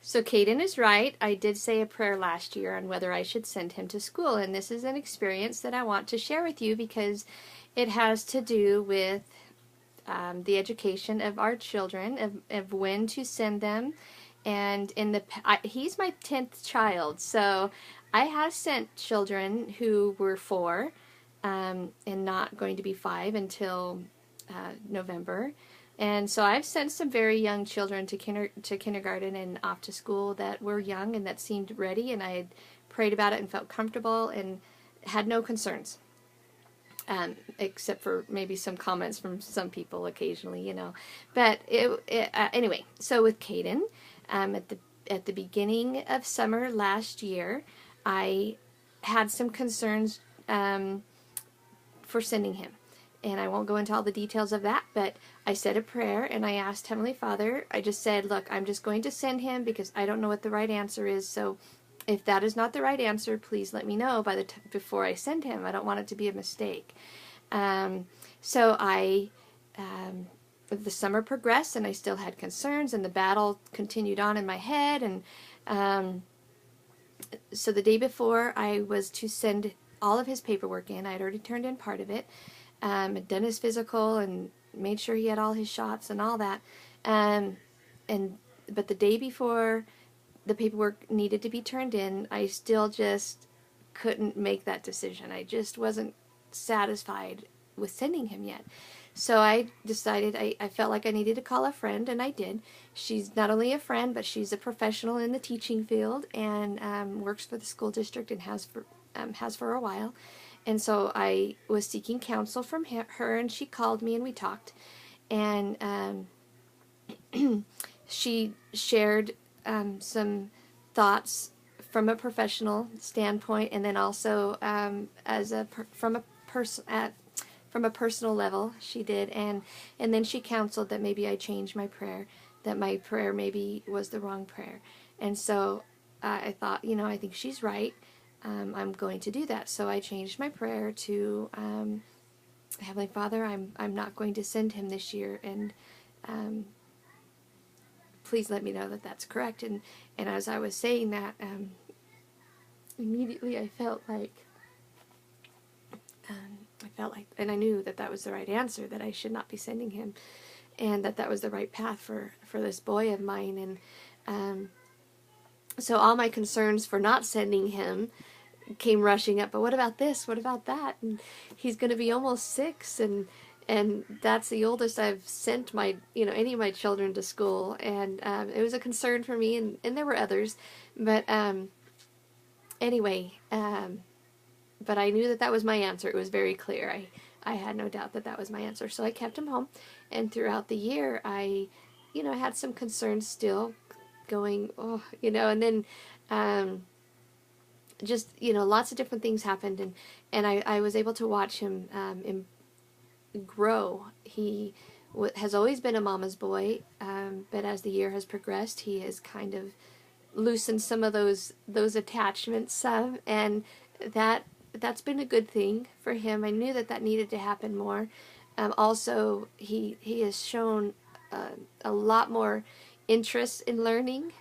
So Caden is right. I did say a prayer last year on whether I should send him to school, and this is an experience that I want to share with you because it has to do with the education of our children, of when to send them. And he's my 10th child, so I have sent children who were 4 and not going to be 5 until November. And so I've sent some very young children to kindergarten and off to school that were young and that seemed ready, and I had prayed about it and felt comfortable and had no concerns. Except for maybe some comments from some people occasionally. But anyway, so with Caden, at the beginning of summer last year, I had some concerns for sending him. And I won't go into all the details of that, but I said a prayer and I asked Heavenly Father, I just said, look, I'm just going to send him because I don't know what the right answer is, so if that is not the right answer, please let me know before I send him. I don't want it to be a mistake. So the summer progressed and I still had concerns and the battle continued on in my head. And so the day before I was to send all of his paperwork in, I had already turned in part of it, had done his physical and made sure he had all his shots and all that. But the day before the paperwork needed to be turned in, I still just couldn't make that decision. I just wasn't satisfied with sending him yet. So I decided I felt like I needed to call a friend, and I did. She's not only a friend, but she's a professional in the teaching field and works for the school district and has for a while. And so I was seeking counsel from her, and she called me and we talked. And she shared some thoughts from a professional standpoint, and then also from a personal level, she did, and then she counseled that maybe I change my prayer, that my prayer maybe was the wrong prayer, and so I thought, I think she's right. I'm going to do that, so I changed my prayer to Heavenly Father, I'm not going to send him this year, and please let me know that that's correct. And as I was saying that, immediately I felt like, and I knew that that was the right answer, that I should not be sending him, and that was the right path for this boy of mine. And so all my concerns for not sending him came rushing up. But what about this? What about that? And he's going to be almost 6, and that's the oldest I've sent any of my children to school, and it was a concern for me, and there were others, but anyway, but I knew that was my answer. It was very clear. I had no doubt that was my answer, so I kept him home, and throughout the year, I had some concerns still going, and then just, lots of different things happened, and I was able to watch him grow. He has always been a mama's boy, but as the year has progressed, he has kind of loosened some of those attachments, and that's been a good thing for him. I knew that needed to happen more. Also, he has shown a lot more interest in learning.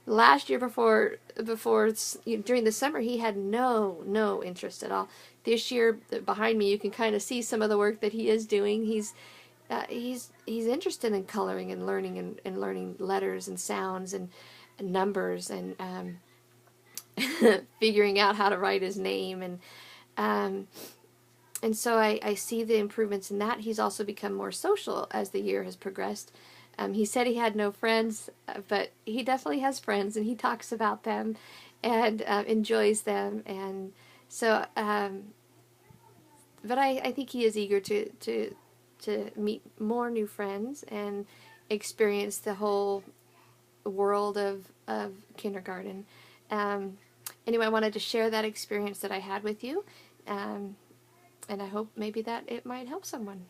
Last year, before during the summer, he had no interest at all. This year, behind me, you can kind of see some of the work that he is doing. He's interested in coloring and learning and learning letters and sounds and numbers and figuring out how to write his name, and so I see the improvements in that. He's also become more social as the year has progressed. He said he had no friends, but he definitely has friends, and he talks about them and enjoys them. And so, but I think he is eager to meet more new friends and experience the whole world of kindergarten. Anyway, I wanted to share that experience that I had with you, and I hope maybe that it might help someone.